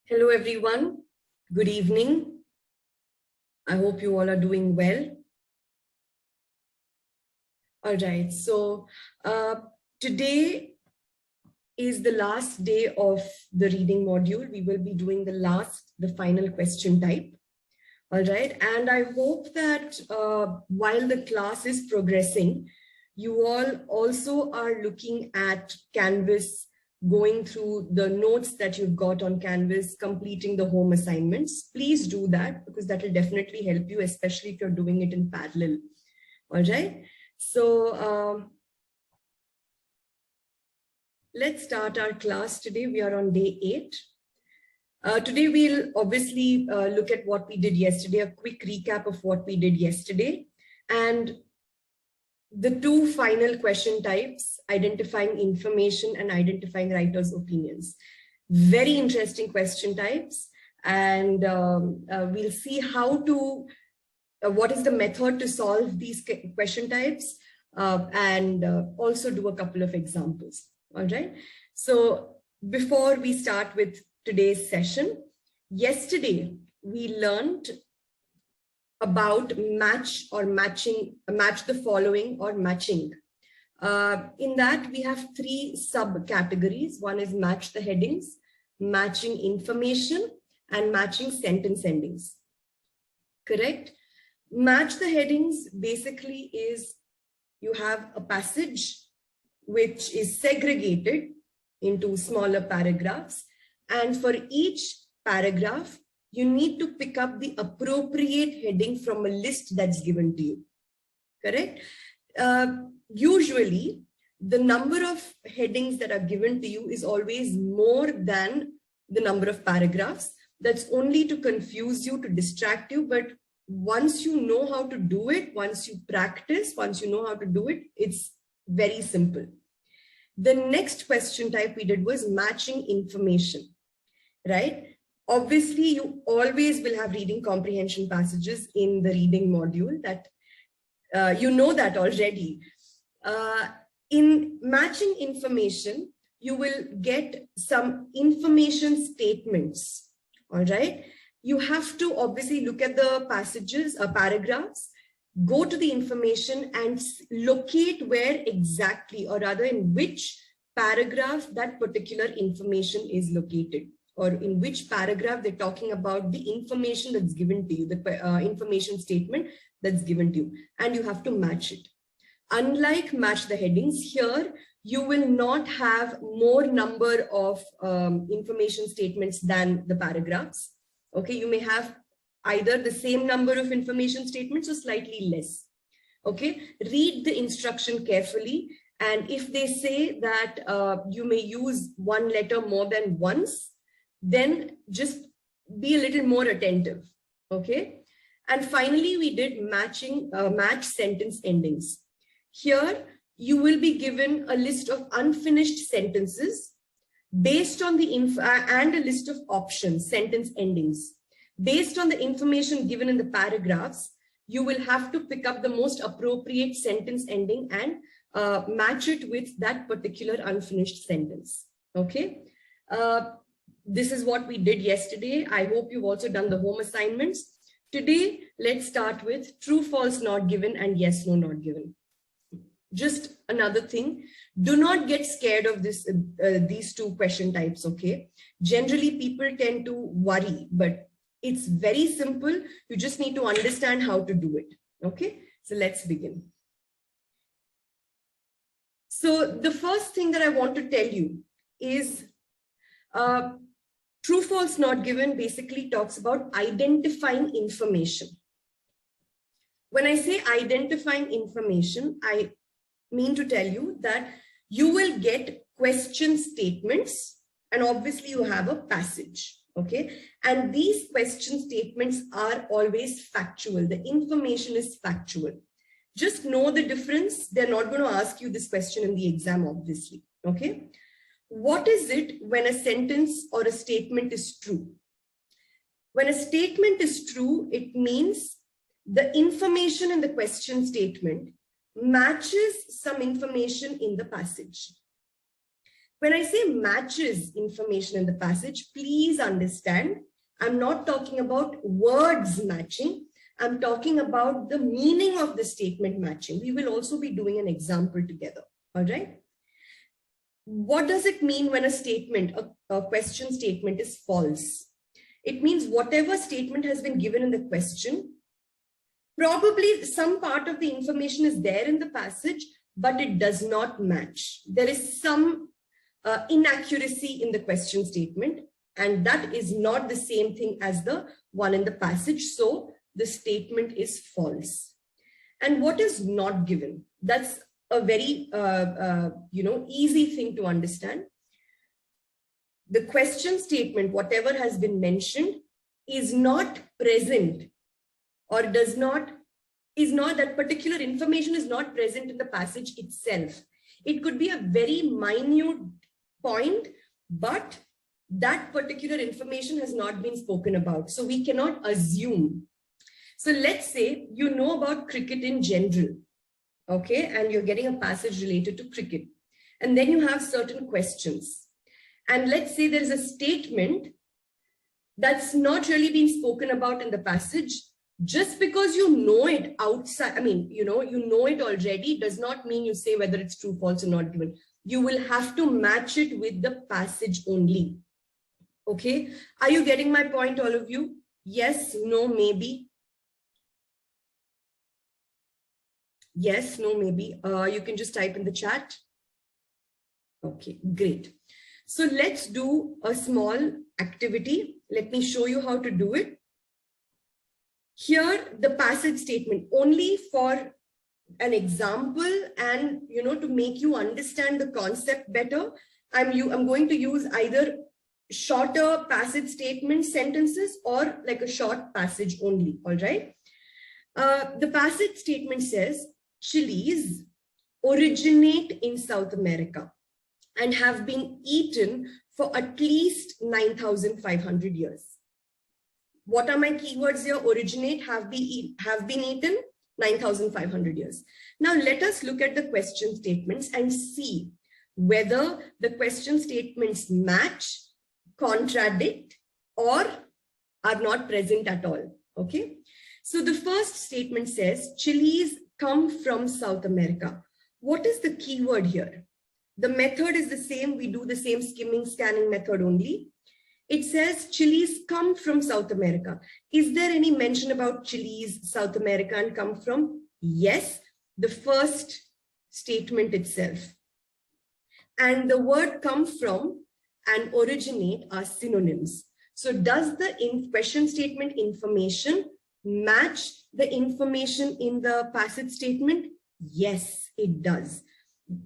Hello, everyone. Good evening. I hope you all are doing well. All right. So today is the last day of the reading module. We will be doing the final question type. All right. And I hope that while the class is progressing, you all also are looking at Canvas, going through the notes that you've got on Canvas, completing the home assignments. Please do that because that will definitely help you, especially if you're doing it in parallel. All right. So let's start our class today. We are on day 8. Today, we'll obviously look at what we did yesterday, a quick recap of what we did yesterday, and the 2 final question types, identifying information and identifying writer's opinions. Very interesting question types. And we'll see how to, what is the method to solve these question types, and also do a couple of examples. All right. So before we start with today's session, yesterday we learned about match the following or matching. In that we have 3 subcategories. One is match the headings, matching information, and matching sentence endings. Correct? Match the headings basically is you have a passage which is segregated into smaller paragraphs, and for each paragraph you need to pick up the appropriate heading from a list that's given to you. Correct? Usually, the number of headings that are given to you is always more than the number of paragraphs. That's only to confuse you, to distract you. But once you know how to do it, once you practice, once you know how to do it, it's very simple. The next question type we did was matching information, right? Obviously, you always will have reading comprehension passages in the reading module that you know that already. In matching information, you will get some information statements. All right. You have to obviously look at the passages, paragraphs, go to the information and locate where exactly, or rather in which paragraph that particular information is located, or in which paragraph they're talking about the information that's given to you, the information statement that's given to you, and you have to match it. Unlike match the headings, here you will not have more number of information statements than the paragraphs. Okay, you may have either the same number of information statements or slightly less. Okay, read the instruction carefully, and if they say that you may use one letter more than once, then just be a little more attentive. Okay. And finally, we did match sentence endings. Here, you will be given a list of unfinished sentences based on the and a list of options, sentence endings. Based on the information given in the paragraphs, you will have to pick up the most appropriate sentence ending and match it with that particular unfinished sentence. Okay. This is what we did yesterday. I hope you've also done the home assignments. Today, let's start with true, false, not given, and yes, no, not given. Just another thing, do not get scared of these 2 question types, okay? Generally, people tend to worry, but it's very simple. You just need to understand how to do it, okay? So let's begin. So the first thing that I want to tell you is true, false, not given basically talks about identifying information. When I say identifying information, I mean to tell you that you will get question statements, and obviously you have a passage. Okay. And these question statements are always factual. The information is factual. Just know the difference. They're not going to ask you this question in the exam, obviously. Okay. What is it when a sentence or a statement is true? When a statement is true, it means the information in the question statement matches some information in the passage. When I say matches information in the passage, please understand, I'm not talking about words matching. I'm talking about the meaning of the statement matching. We will also be doing an example together. All right. What does it mean when a statement, a question statement is false? It means whatever statement has been given in the question, probably some part of the information is there in the passage, but it does not match. There is some inaccuracy in the question statement, and that is not the same thing as the one in the passage. So the statement is false. And what is not given? That's a very easy thing to understand. The question statement, whatever has been mentioned, is not present, or that particular information is not present in the passage itself. It could be a very minute point, but that particular information has not been spoken about. So we cannot assume. So let's say you know about cricket in general, okay, and you're getting a passage related to cricket, and then you have certain questions. And let's say there is a statement that's not really being spoken about in the passage. Just because you know it outside, you know it already, does not mean you say whether it's true, false, or not given. You will have to match it with the passage only. Okay. Are you getting my point, all of you? Yes, no, maybe. Yes, no, maybe. You can just type in the chat. Okay, great. So let's do a small activity. Let me show you how to do it. Here, the passage statement, only for an example and, to make you understand the concept better, I'm going to use either shorter passage statement sentences or like a short passage only, all right? The passage statement says, chilies originate in South America and have been eaten for at least 9,500 years. What are my keywords here? Originate, have been eaten, 9,500 years. Now let us look at the question statements and see whether the question statements match, contradict, or are not present at all. Okay. So the first statement says chilies come from South America. What is the keyword here? The method is the same. We do the same skimming, scanning method only. It says chilies come from South America. Is there any mention about chilies, South America, and come from? Yes, the first statement itself. And the word come from and originate are synonyms. So does the question statement information match the information in the passage statement? Yes, it does.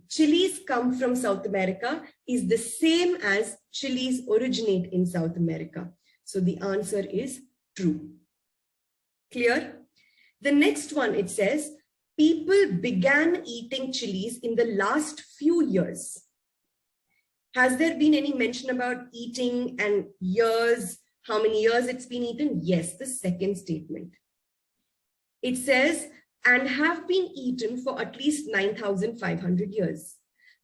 Chilies come from South America is the same as chilies originate in South America. So the answer is true. Clear? The next one, it says, people began eating chilies in the last few years. Has there been any mention about eating and years, how many years it's been eaten? Yes, the second statement. It says, and have been eaten for at least 9,500 years.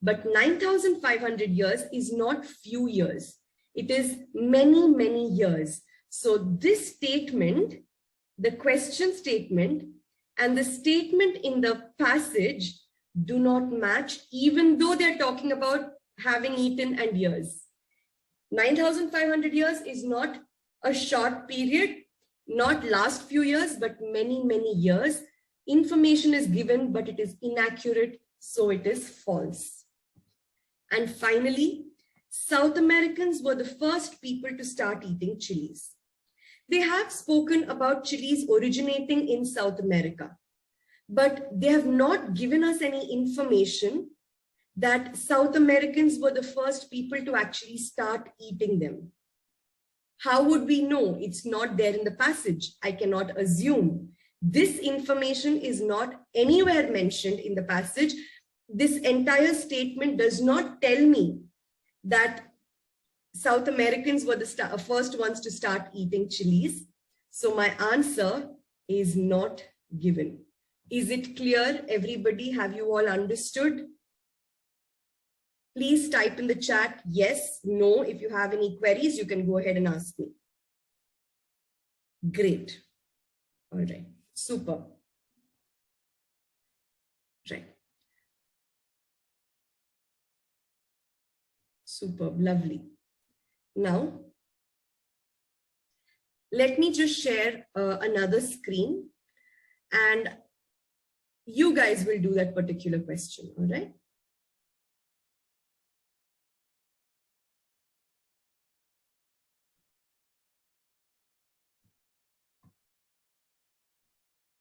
But 9,500 years is not few years. It is many, many years. So this statement, the question statement, and the statement in the passage do not match, even though they're talking about having eaten and years. 9,500 years is not a short period, not last few years, but many, many years. Information is given, but it is inaccurate, so it is false. And finally, South Americans were the first people to start eating chilies. They have spoken about chilies originating in South America, but they have not given us any information that South Americans were the first people to actually start eating them. How would we know? It's not there in the passage. I cannot assume. This information is not anywhere mentioned in the passage. This entire statement does not tell me that South Americans were the first ones to start eating chilies. So my answer is not given. Is it clear, everybody? Have you all understood? Please type in the chat yes, no. If you have any queries, you can go ahead and ask me. Great. All right. Super. Right. Superb. Lovely. Now, let me just share another screen and you guys will do that particular question. All right.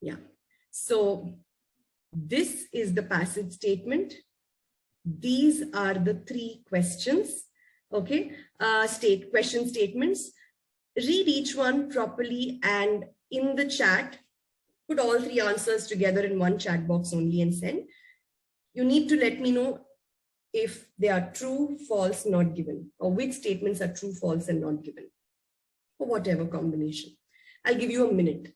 Yeah. So this is the passage statement. These are the 3 questions. Okay. Question statements. Read each one properly and in the chat, put all 3 answers together in one chat box only and send. You need to let me know if they are true, false, not given, or which statements are true, false, and not given, or whatever combination. I'll give you a minute.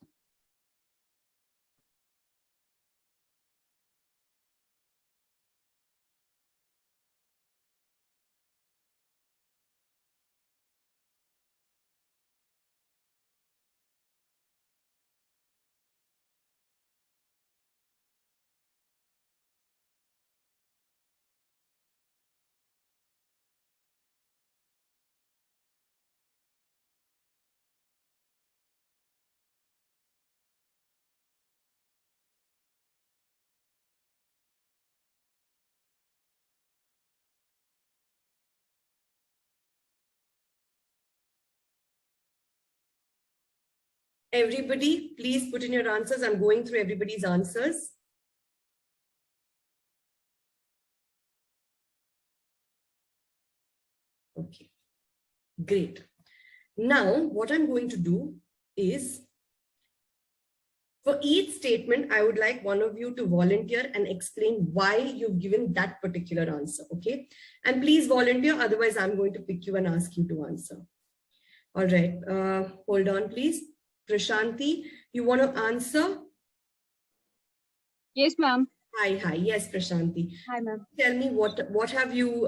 Everybody, please put in your answers. I'm going through everybody's answers. Okay, great. Now, what I'm going to do is, for each statement, I would like one of you to volunteer and explain why you've given that particular answer, okay? And please volunteer, otherwise I'm going to pick you and ask you to answer. All right, hold on, please. Prashanti, you want to answer? Yes, ma'am. Hi. Yes, Prashanti. Hi, ma'am. Tell me what have you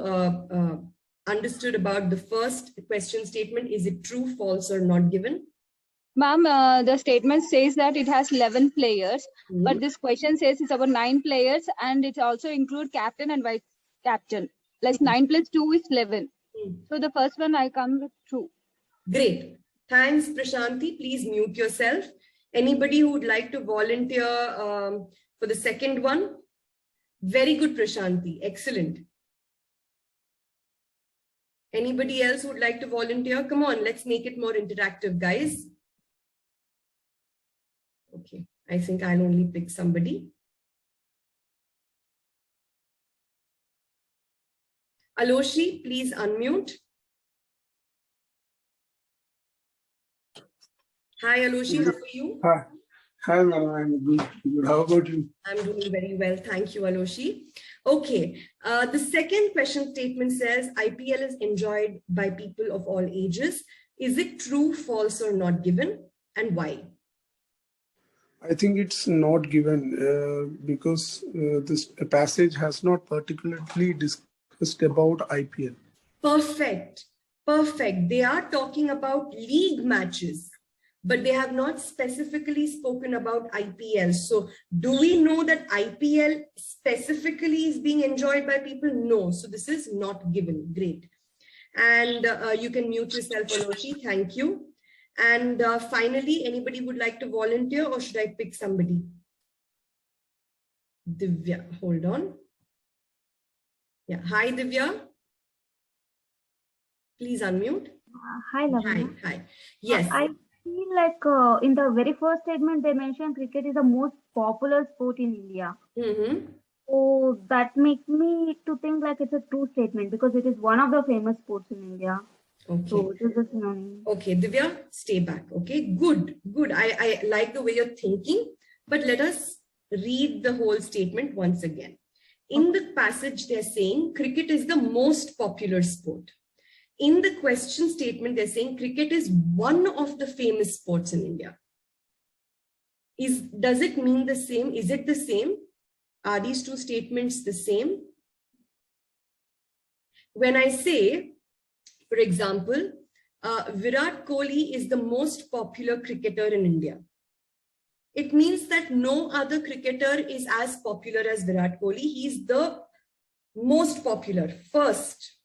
understood about the first question statement? Is it true, false, or not given? Ma'am, the statement says that it has 11 players, but this question says it's about 9 players and it also includes captain and vice captain. Plus 9 plus 2 is 11. So the first one I come with true. Great. Thanks, Prashanti. Please mute yourself. Anybody who would like to volunteer for the second one? Very good, Prashanti. Excellent. Anybody else who would like to volunteer? Come on, let's make it more interactive, guys. Okay, I think I'll only pick somebody. Aloshi, please unmute. Hi, Aloshi, how are you? Hi, ma'am. I'm good. How about you? I'm doing very well. Thank you, Aloshi. Okay. The second question statement says IPL is enjoyed by people of all ages. Is it true, false, or not given? And why? I think it's not given because this passage has not particularly discussed about IPL. Perfect. Perfect. They are talking about league matches, but they have not specifically spoken about IPL. So do we know that IPL specifically is being enjoyed by people? No. So this is not given. Great. And you can mute yourself, Aloshi. Thank you. And finally, anybody would like to volunteer or should I pick somebody? Divya, hold on. Yeah. Hi, Divya. Please unmute. Hi, Lavanya. Hi. Yes. I feel like in the very first statement, they mentioned cricket is the most popular sport in India. So that makes me to think like it's a true statement because it is one of the famous sports in India. Okay. So it is just, okay, Divya, stay back. Okay, good. I like the way you're thinking, but let us read the whole statement once again. In the passage, they're saying cricket is the most popular sport. In the question statement, they're saying cricket is one of the famous sports in India. Does it mean the same? Is it the same? Are these two statements the same? when I say, for example, Virat Kohli is the most popular cricketer in India, it means that no other cricketer is as popular as Virat Kohli. He's the most popular, first.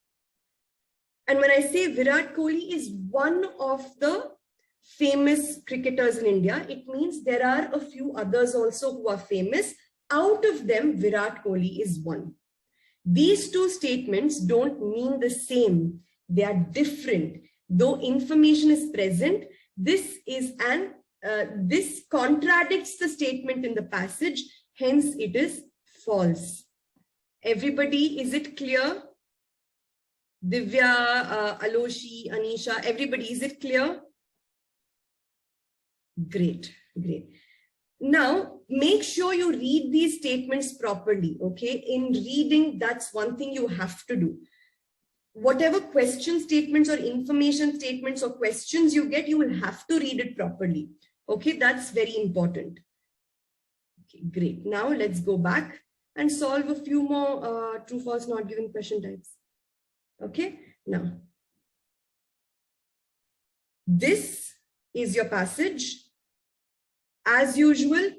And when I say Virat Kohli is one of the famous cricketers in India, it means there are a few others also who are famous. Out of them, Virat Kohli is one. These two statements don't mean the same. They are different. Though information is present, this contradicts the statement in the passage, hence it is false. Everybody, is it clear? Divya, Aloshi, Anisha, everybody, is it clear? Great, great. Now, make sure you read these statements properly, okay? In reading, that's one thing you have to do. Whatever question statements or information statements or questions you get, you will have to read it properly. Okay, that's very important. Okay, great. Now let's go back and solve a few more true, false, not given question types. Okay, now this is your passage. As usual,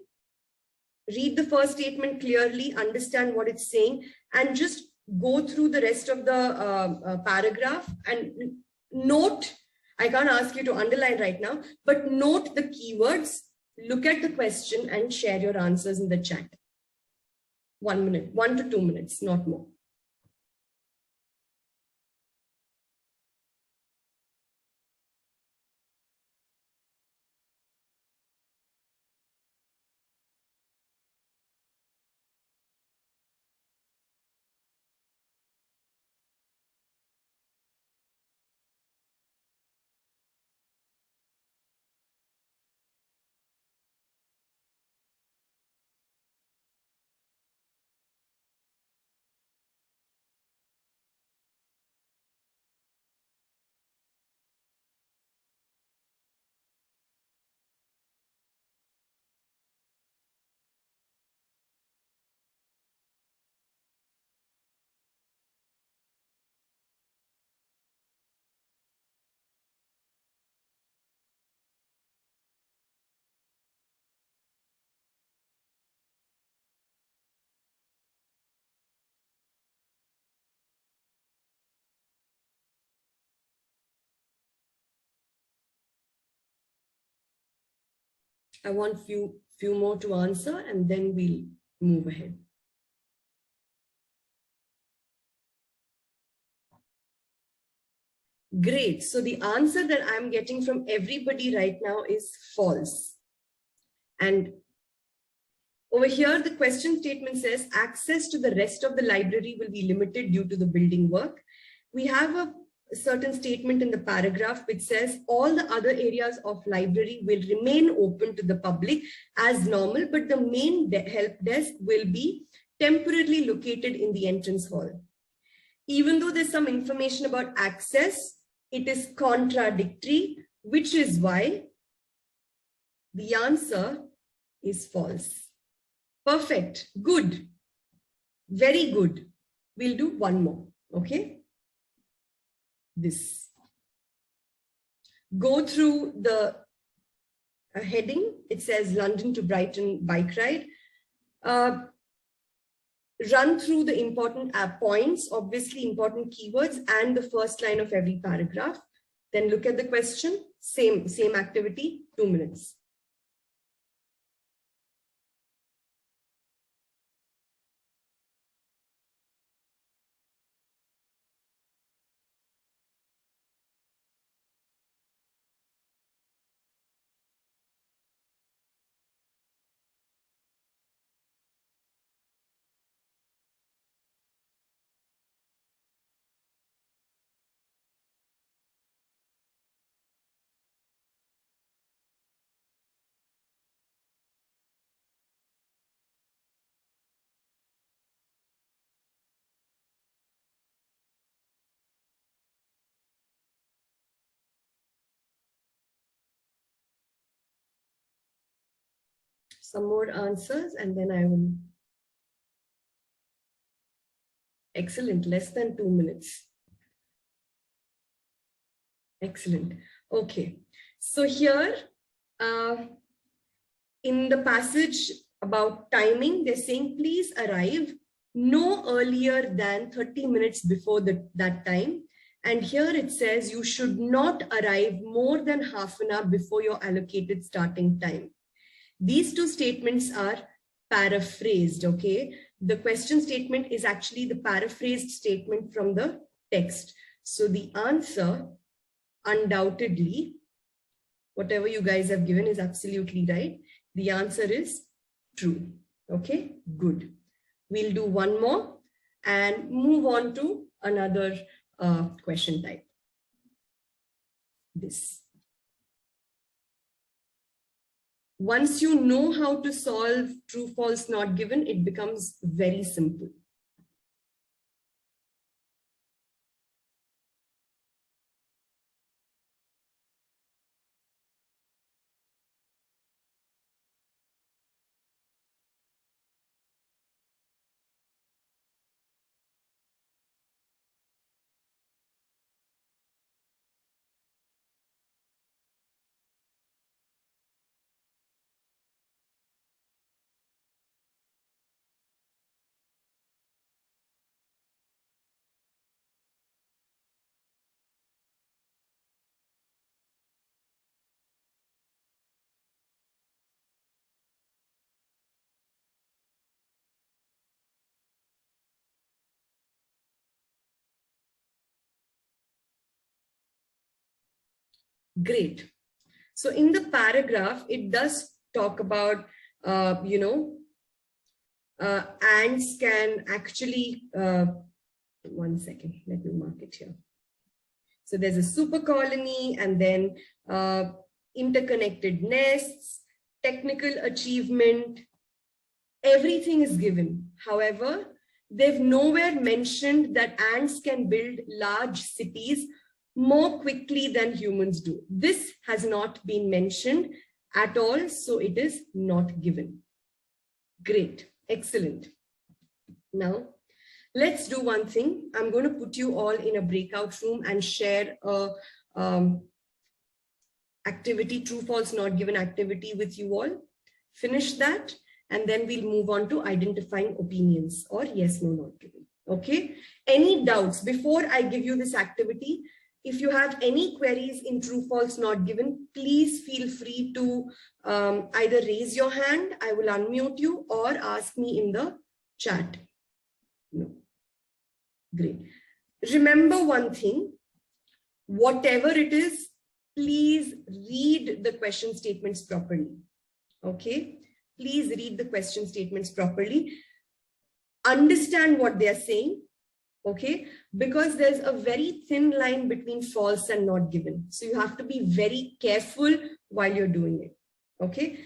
read the first statement clearly, understand what it's saying, and just go through the rest of the paragraph and note. I can't ask you to underline right now, but note the keywords, look at the question and share your answers in the chat. 1 minute, 1 to 2 minutes, not more. I want few more to answer and then we'll move ahead. Great. So the answer that I'm getting from everybody right now is false. And over here, the question statement says access to the rest of the library will be limited due to the building work. We have a certain statement in the paragraph which says all the other areas of library will remain open to the public as normal, but the main help desk will be temporarily located in the entrance hall. Even though there's some information about access, it is contradictory, which is why the answer is false. Perfect. Good. Very good. We'll do one more. Okay. This. Go through the heading. It says London to Brighton bike ride. Run through the important points, obviously important keywords, and the first line of every paragraph. Then look at the question. Same activity, 2 minutes. Some more answers and then I will. Excellent, less than 2 minutes. Excellent. Okay. So here, in the passage about timing, they're saying, please arrive no earlier than 30 minutes before that time. And here it says you should not arrive more than half an hour before your allocated starting time. These two statements are paraphrased, okay? The question statement is actually the paraphrased statement from the text. So the answer, undoubtedly, whatever you guys have given is absolutely right. The answer is true. Okay, good. We'll do one more and move on to another question type. This. Once you know how to solve true, false, not given, it becomes very simple. Great. So in the paragraph, it does talk about, ants can actually, one second, let me mark it here. So there's a super colony and then interconnected nests, technical achievement, everything is given. However, they've nowhere mentioned that ants can build large cities more quickly than humans do. This has not been mentioned at all, so it is not given. Great, excellent. Now, let's do one thing. I'm going to put you all in a breakout room and share a activity, true, false, not given activity with you all. Finish that, and then we'll move on to identifying opinions or yes, no, not given. Okay. Any doubts before I give you this activity? If you have any queries in true, false, not given, please feel free to either raise your hand, I will unmute you, or ask me in the chat. No. Great. Remember one thing, whatever it is, please read the question statements properly. Okay. Please read the question statements properly. Understand what they are saying. Okay, because there's a very thin line between false and not given. So you have to be very careful while you're doing it. Okay,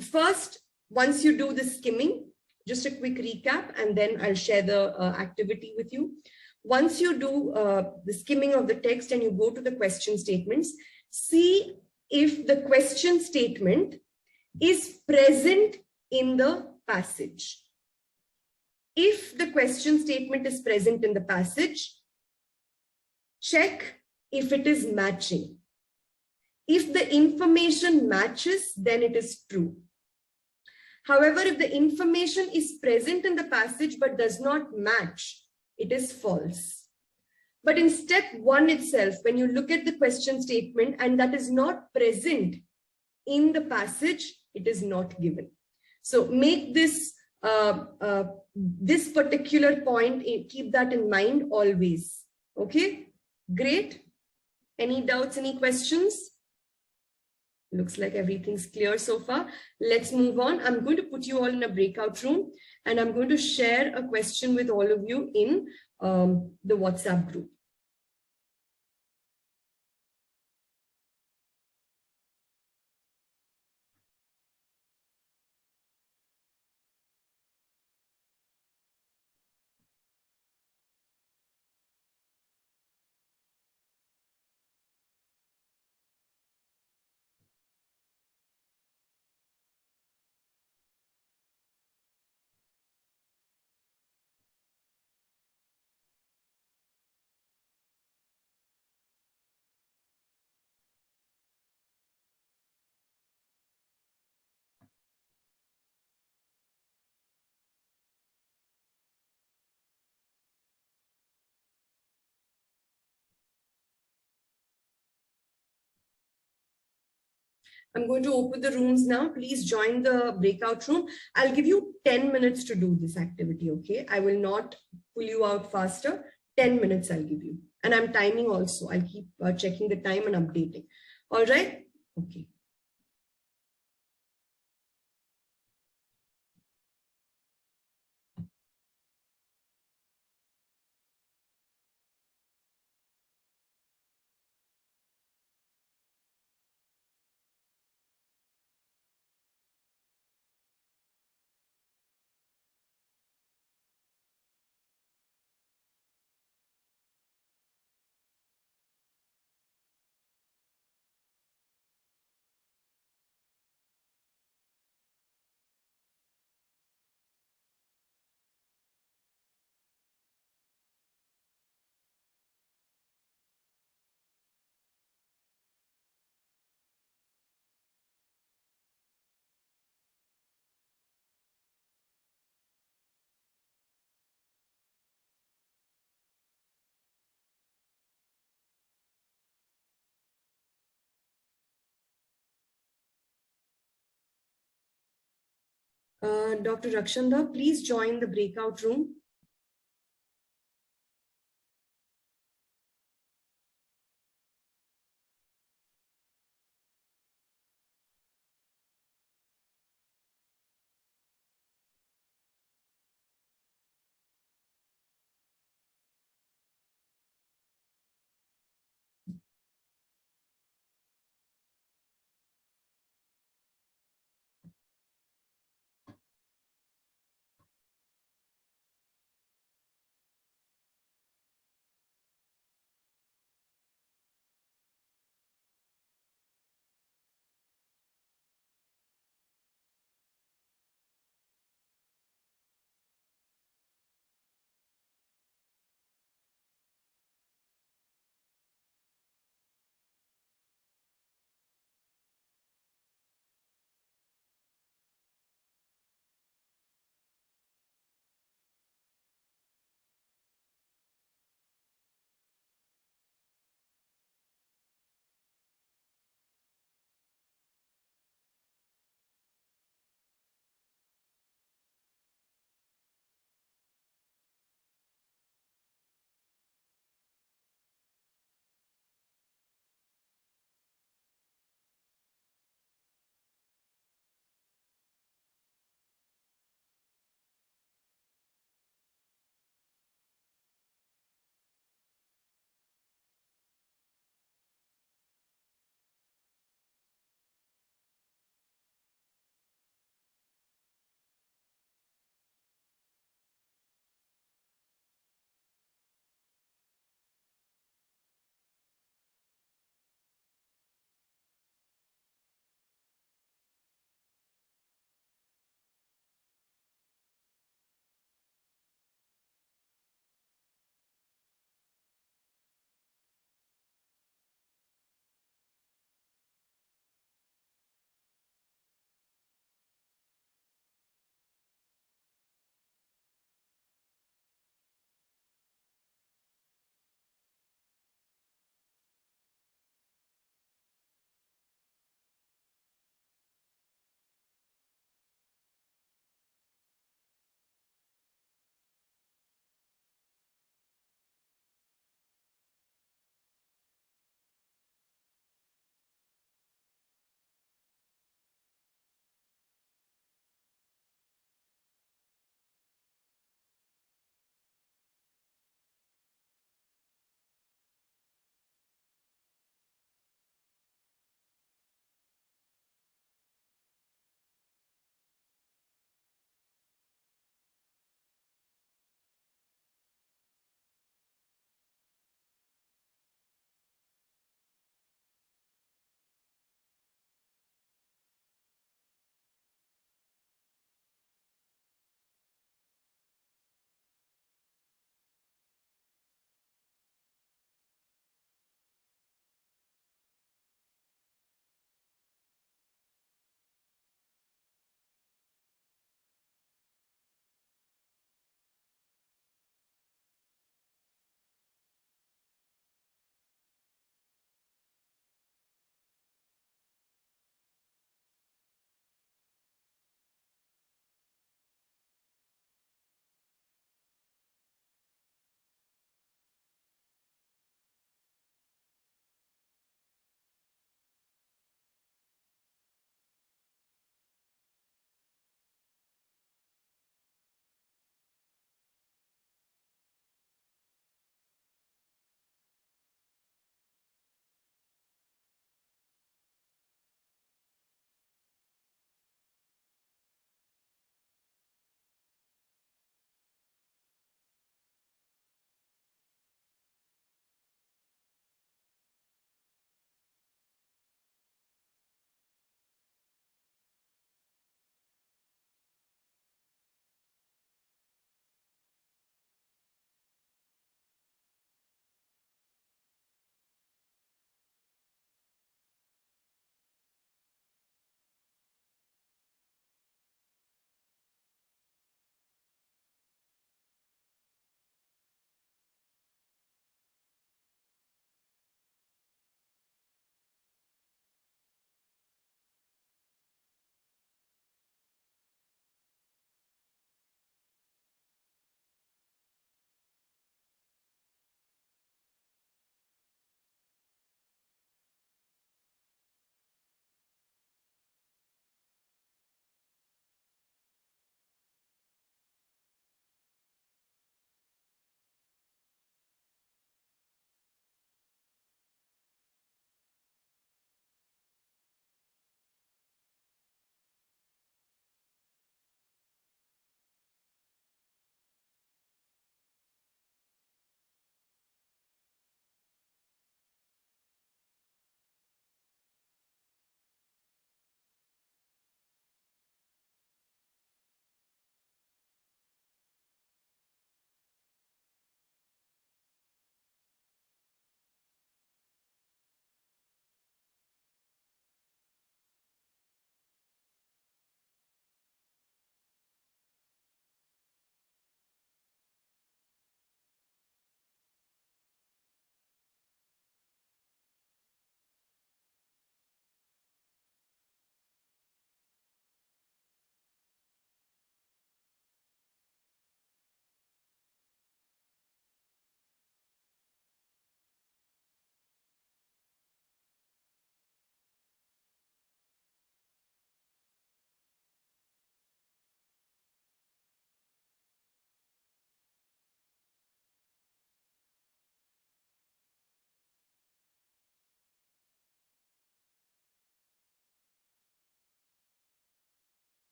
first, once you do the skimming, just a quick recap, and then I'll share the activity with you. Once you do the skimming of the text and you go to the question statements, see if the question statement is present in the passage. If the question statement is present in the passage, check if it is matching. If the information matches, then it is true. However, if the information is present in the passage but does not match, it is false. But in step 1 itself, when you look at the question statement and that is not present in the passage, it is not given. So make this this particular point, keep that in mind always. Okay, great. Any doubts, any questions? Looks like everything's clear so far. Let's move on. I'm going to put you all in a breakout room and I'm going to share a question with all of you in the WhatsApp group. I'm going to open the rooms now. Please join the breakout room. I'll give you 10 minutes to do this activity, okay? I will not pull you out faster. 10 minutes I'll give you. And I'm timing also. I'll keep checking the time and updating. All right? Okay. Dr. Rakshanda, please join the breakout room.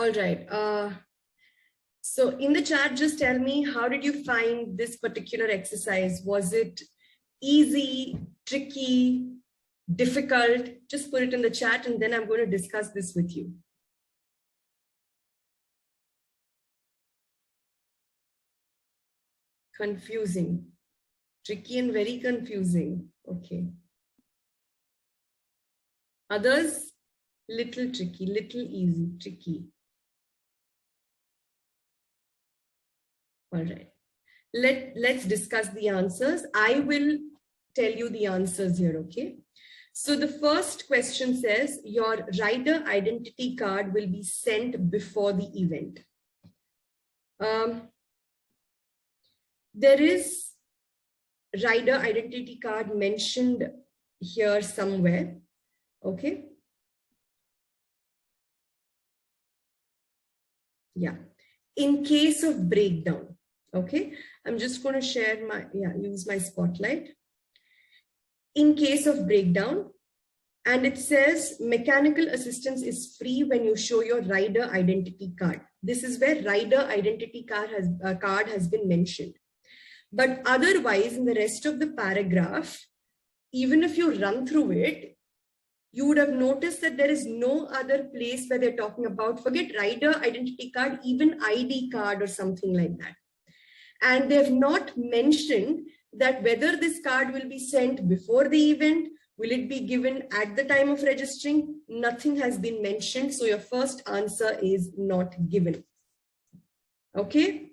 All right. So in the chat, just tell me, how did you find this particular exercise? Was it easy, tricky, difficult? Just put it in the chat and then I'm going to discuss this with you. Confusing, tricky and very confusing. Okay. Others, little tricky, little easy, tricky. All right. Let's discuss the answers. I will tell you the answers here, okay? So the first question says, your rider identity card will be sent before the event. There is rider identity card mentioned here somewhere, okay? Yeah, in case of breakdown, okay? I'm just going to share my, use my spotlight. In case of breakdown, and it says mechanical assistance is free when you show your rider identity card. This is where rider identity card has been mentioned. But otherwise, in the rest of the paragraph, even if you run through it, you would have noticed that there is no other place where they're talking about, forget rider identity card, even ID card or something like that. And they have not mentioned that whether this card will be sent before the event, will it be given at the time of registering? Nothing has been mentioned. So your first answer is not given. Okay.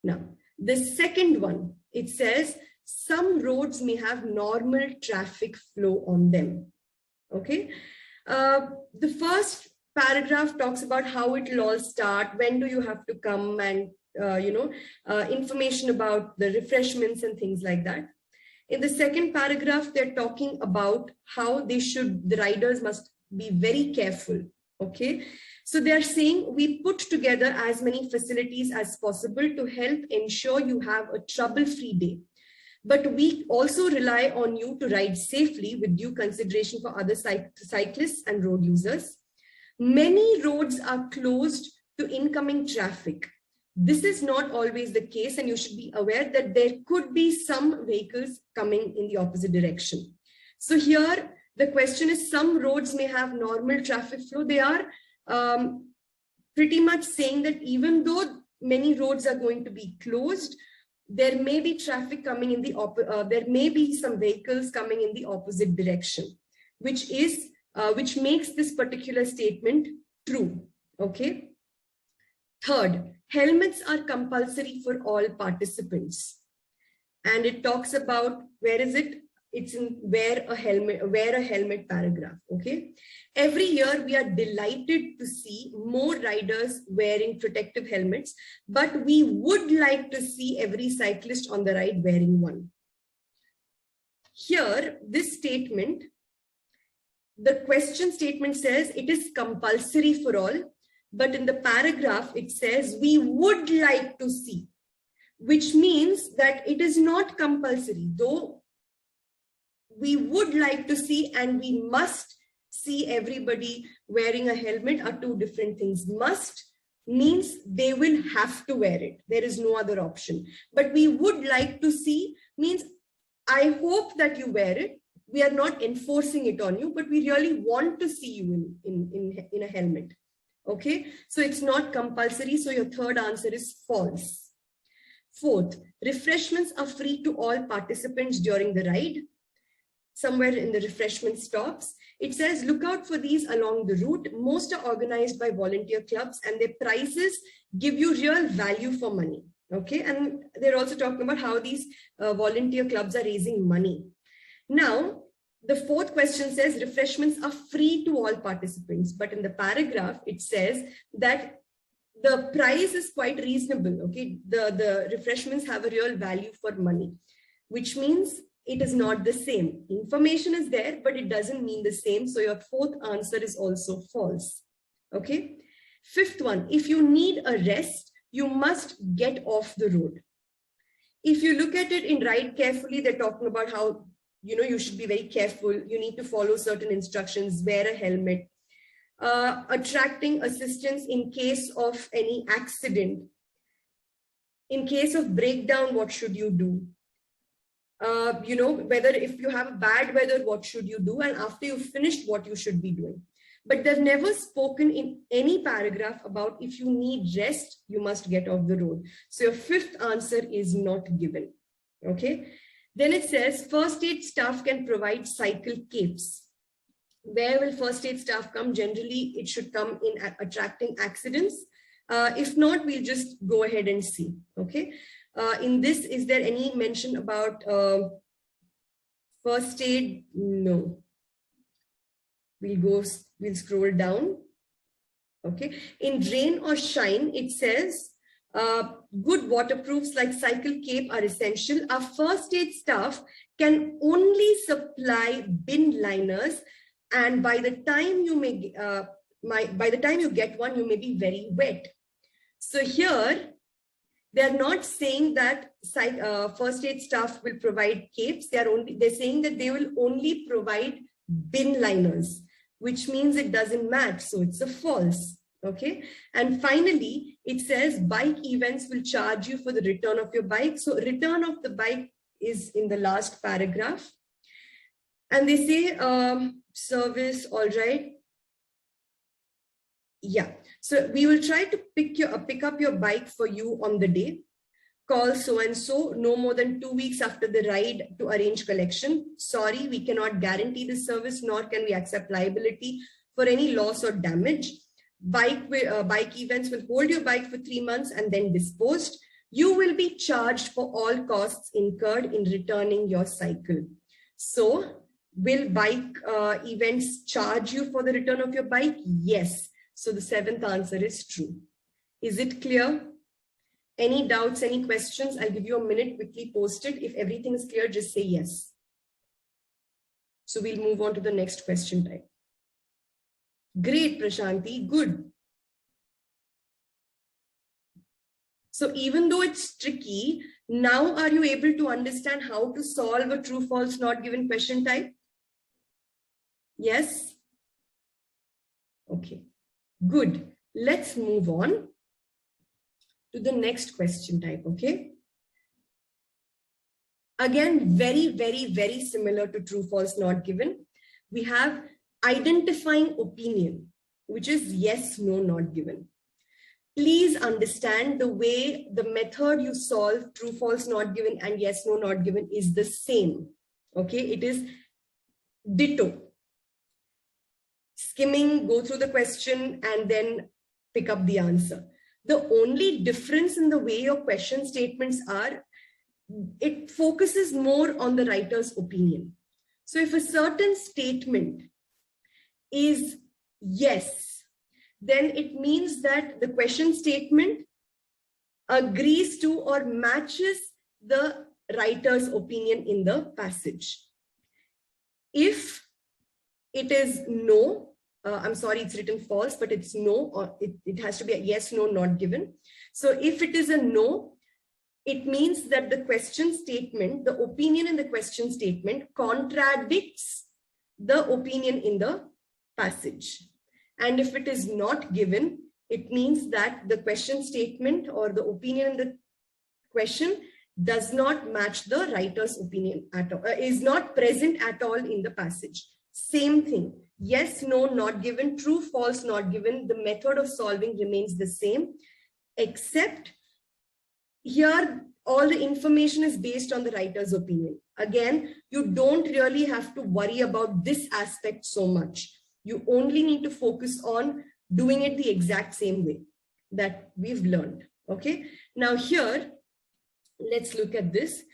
Now, the second one, it says some roads may have normal traffic flow on them. Okay. The first paragraph talks about how it will all start. When do you have to come, and information about the refreshments and things like that. In the second paragraph, they're talking about how the riders must be very careful. Okay. So they're saying we put together as many facilities as possible to help ensure you have a trouble-free day. But we also rely on you to ride safely with due consideration for other cyclists and road users. Many roads are closed to incoming traffic. This is not always the case, and you should be aware that there could be some vehicles coming in the opposite direction. So here, the question is, some roads may have normal traffic flow. They are pretty much saying that even though many roads are going to be closed, there may be traffic coming in there may be some vehicles coming in the opposite direction, which makes this particular statement true. Okay. Third, helmets are compulsory for all participants. And it talks about, where is it? It's in wear a helmet paragraph. Okay. Every year we are delighted to see more riders wearing protective helmets, but we would like to see every cyclist on the ride wearing one. Here, this statement, the question statement says it is compulsory for all, but in the paragraph it says we would like to see, which means that it is not compulsory, though we would like to see and we must see everybody wearing a helmet are two different things. Must means they will have to wear it. There is no other option. But we would like to see means I hope that you wear it. We are not enforcing it on you, but we really want to see you in a helmet. Okay, so it's not compulsory. So your third answer is false. Fourth, refreshments are free to all participants during the ride. Somewhere in the refreshment stops, it says, look out for these along the route. Most are organized by volunteer clubs and their prices give you real value for money. Okay, and they're also talking about how these volunteer clubs are raising money. Now, the fourth question says refreshments are free to all participants, but in the paragraph, it says that the price is quite reasonable. Okay, the refreshments have a real value for money, which means it is not the same. Information is there, but it doesn't mean the same. So your fourth answer is also false. Okay. Fifth one, if you need a rest, you must get off the road. If you look at it in Ride Carefully, they're talking about how, you should be very careful. You need to follow certain instructions, wear a helmet. attracting assistance in case of any accident. In case of breakdown, what should you do? Whether if you have bad weather, what should you do? And after you've finished, what you should be doing. But they've never spoken in any paragraph about if you need rest, you must get off the road. So your fifth answer is not given. Okay. Then it says first aid staff can provide cycle capes. Where will first aid staff come? Generally, it should come in attracting accidents. If not, we'll just go ahead and see. Okay. In this, is there any mention about first aid? No. We'll scroll down. Okay. In rain or shine, it says good waterproofs like cycle cape are essential. Our first aid staff can only supply bin liners, and by the time you get one, you may be very wet. So here, they're not saying that first aid staff will provide capes. They're saying that they will only provide bin liners, which means it doesn't match. So it's a false. Okay. And finally, it says bike events will charge you for the return of your bike. So return of the bike is in the last paragraph. And they say service, all right. Yeah. So we will try to pick up your bike for you on the day. Call so-and-so no more than 2 weeks after the ride to arrange collection. Sorry, we cannot guarantee the service, nor can we accept liability for any loss or damage. Bike events will hold your bike for 3 months and then disposed. You will be charged for all costs incurred in returning your cycle. So will bike events charge you for the return of your bike? Yes. So the seventh answer is true. Is it clear? Any doubts, any questions? I'll give you a minute, quickly post it. If everything is clear, just say yes. So we'll move on to the next question type. Great, Prashanti, good. So even though it's tricky, now are you able to understand how to solve a true, false, not given question type? Yes? Okay, good. Let's move on to the next question type, okay? Again, very, very, very similar to true, false, not given. We have identifying opinion, which is yes, no, not given. Please understand the way, the method you solve true, false, not given and yes, no, not given is the same, okay? It is ditto. Skimming, go through the question and then pick up the answer. The only difference in the way your question statements are, it focuses more on the writer's opinion. So if a certain statement is yes, then it means that the question statement agrees to or matches the writer's opinion in the passage. If it is no, I'm sorry, it's written false, but it's no, or it has to be a yes, no, not given. So if it is a no, it means that the question statement, the opinion in the question statement contradicts the opinion in the passage. And if it is not given, it means that the question statement or the opinion in the question does not match the writer's opinion at all, is not present at all in the passage. Same thing. Yes, no, not given, true, false, not given. The method of solving remains the same, except here all the information is based on the writer's opinion. Again, you don't really have to worry about this aspect so much. You only need to focus on doing it the exact same way that we've learned. Okay. Now here, let's look at this.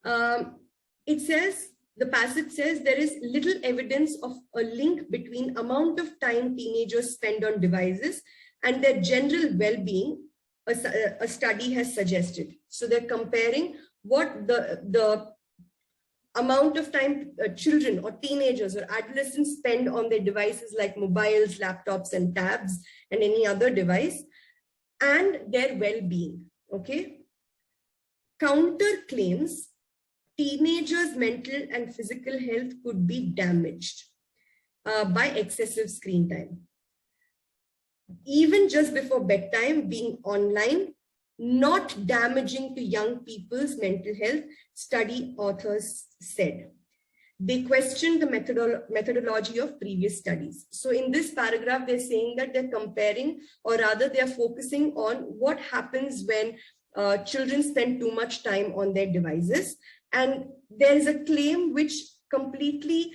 It says, the passage says there is little evidence of a link between amount of time teenagers spend on devices and their general well-being, a study has suggested. So they're comparing what the amount of time children or teenagers or adolescents spend on their devices like mobiles, laptops, and tabs, and any other device, and their well-being. Okay. Counter claims teenagers' mental and physical health could be damaged by excessive screen time. even just before bedtime, being online, not damaging to young people's mental health, study authors said. They questioned the methodology of previous studies. So in this paragraph, they're saying that they're comparing, or rather they're focusing on what happens when children spend too much time on their devices. And there is a claim which completely,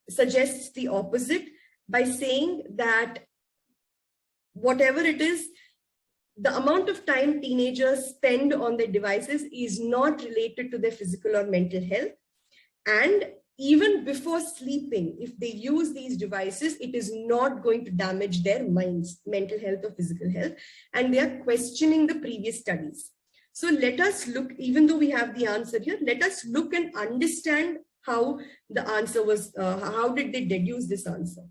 suggests the opposite by saying that whatever it is, the amount of time teenagers spend on their devices is not related to their physical or mental health. And even before sleeping, if they use these devices, it is not going to damage their minds, mental health or physical health. And they are questioning the previous studies. So let us look, even though we have the answer here, let us look and understand how the answer was, how did they deduce this answer?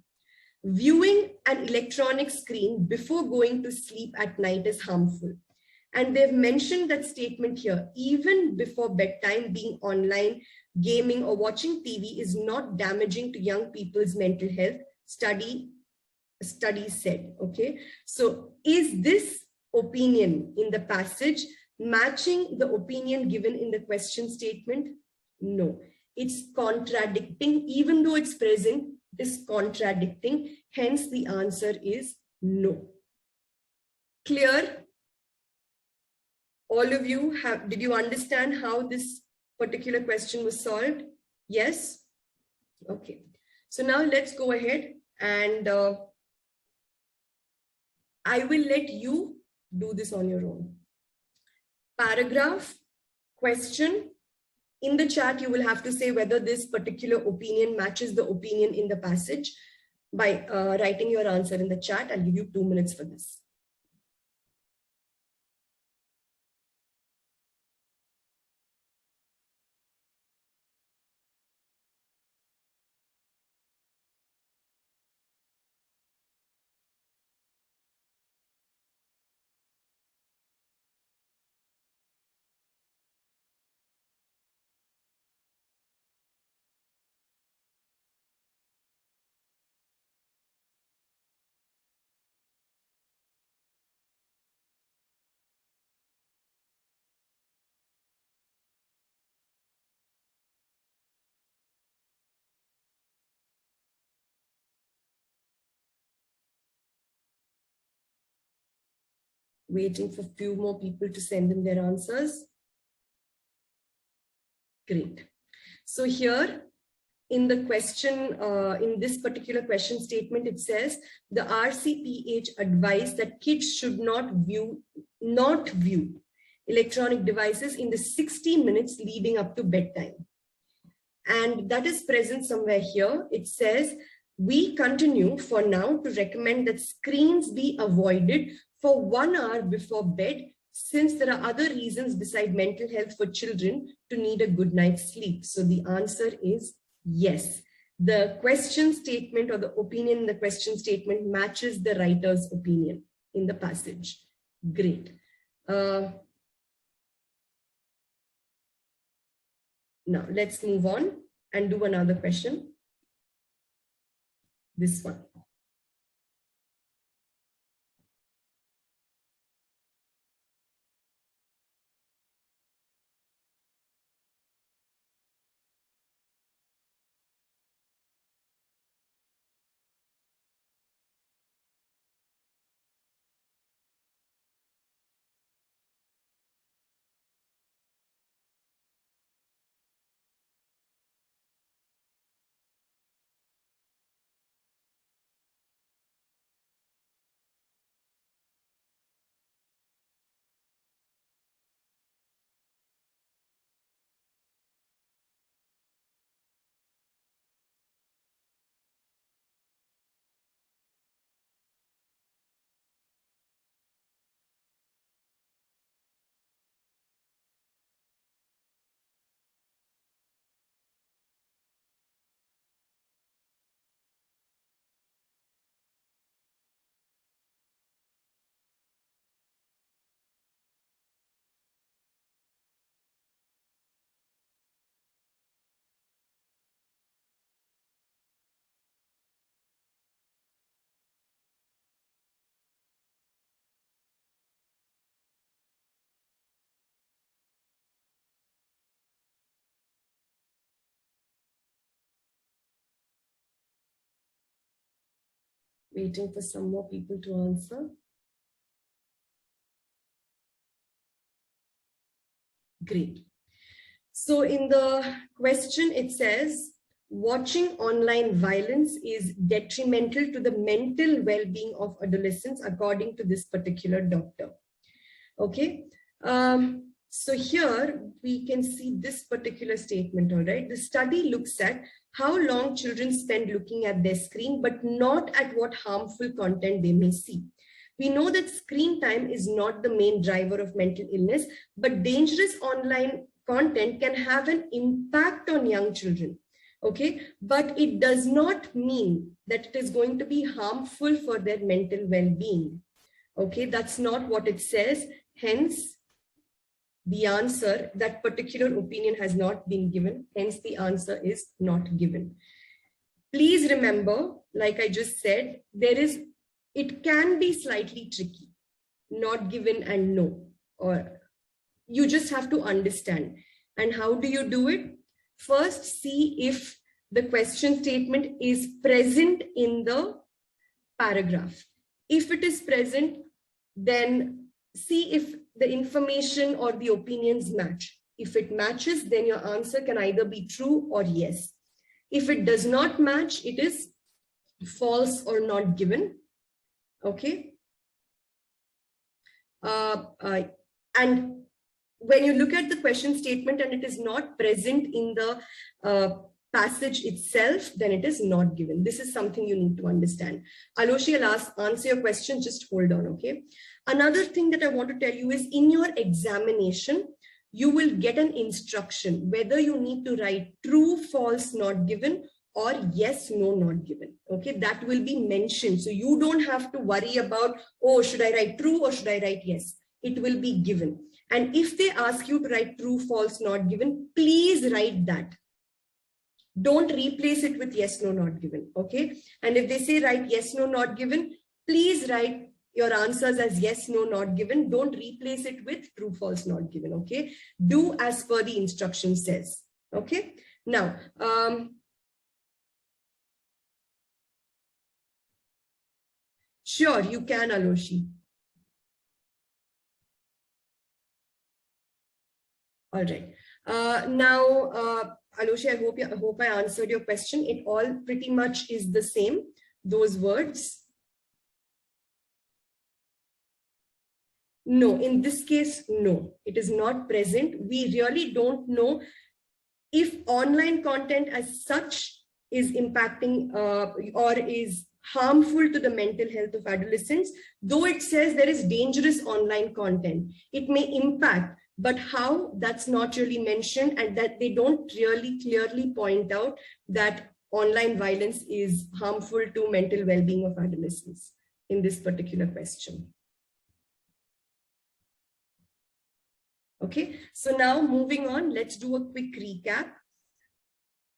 Viewing an electronic screen before going to sleep at night is harmful. And they've mentioned that statement here, even before bedtime, being online, gaming or watching TV is not damaging to young people's mental health, study said, okay? So is this opinion in the passage matching the opinion given in the question statement? No, it's contradicting, even though it's present, is contradicting. Hence, the answer is no. Clear? All of you did you understand how this particular question was solved? Yes? Okay. So now let's go ahead and I will let you do this on your own. Paragraph, question. In the chat, you will have to say whether this particular opinion matches the opinion in the passage by writing your answer in the chat. I'll give you 2 minutes for this. Waiting for a few more people to send in their answers. Great. So here in the question, in this particular question statement, it says the RCPH advised that kids should not view electronic devices in the 60 minutes leading up to bedtime. And that is present somewhere here. It says, we continue for now to recommend that screens be avoided for 1 hour before bed, since there are other reasons beside mental health for children to need a good night's sleep. So the answer is yes. The question statement or the opinion in the question statement matches the writer's opinion in the passage. Great. Now let's move on and do another question. This one. Waiting for some more people to answer. Great. So in the question, it says, watching online violence is detrimental to the mental well-being of adolescents, according to this particular doctor. Okay. So here we can see this particular statement, all right. The study looks at how long children spend looking at their screen, but not at what harmful content they may see. We know that screen time is not the main driver of mental illness, but dangerous online content can have an impact on young children. Okay, but it does not mean that it is going to be harmful for their mental well-being. Okay, that's not what it says. Hence, the answer, that particular opinion has not been given. Hence, the answer is not given. Please remember, like I just said, it can be slightly tricky, not given and no, or you just have to understand. And how do you do it? First, see if the question statement is present in the paragraph. If it is present, then see if the information or the opinions match. If it matches, then your answer can either be true or yes. If it does not match, it is false or not given. Okay. And when you look at the question statement and it is not present in the passage itself, then it is not given. This is something you need to understand. Aloshi, I'll answer your question. Just hold on, okay? Another thing that I want to tell you is in your examination, you will get an instruction whether you need to write true, false, not given, or yes, no, not given. Okay, that will be mentioned. So you don't have to worry about, oh, should I write true or should I write yes? It will be given. And if they ask you to write true, false, not given, please write that. Don't replace it with yes, no, not given. Okay. And if they say write yes, no, not given, please write your answers as yes, no, not given. Don't replace it with true, false, not given. Okay. Do as per the instruction says. Okay. Now, sure, you can, Aloshi. All right. Now, Aloshi, I hope I answered your question. It all pretty much is the same, those words. No, in this case, no, it is not present. We really don't know if online content as such is impacting or is harmful to the mental health of adolescents. Though it says there is dangerous online content, it may impact, but how, that's not really mentioned, and that they don't really clearly point out that online violence is harmful to mental well-being of adolescents in this particular question. Okay, so now moving on, let's do a quick recap.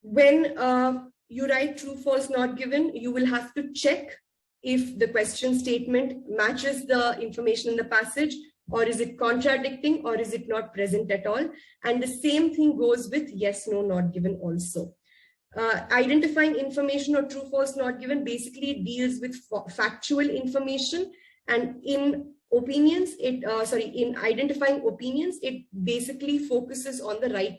When you write true, false, not given, you will have to check if the question statement matches the information in the passage, or is it contradicting, or is it not present at all. And the same thing goes with yes, no, not given also. Identifying information or true, false, not given basically deals with factual information, and in opinions, in identifying opinions, it basically focuses on the right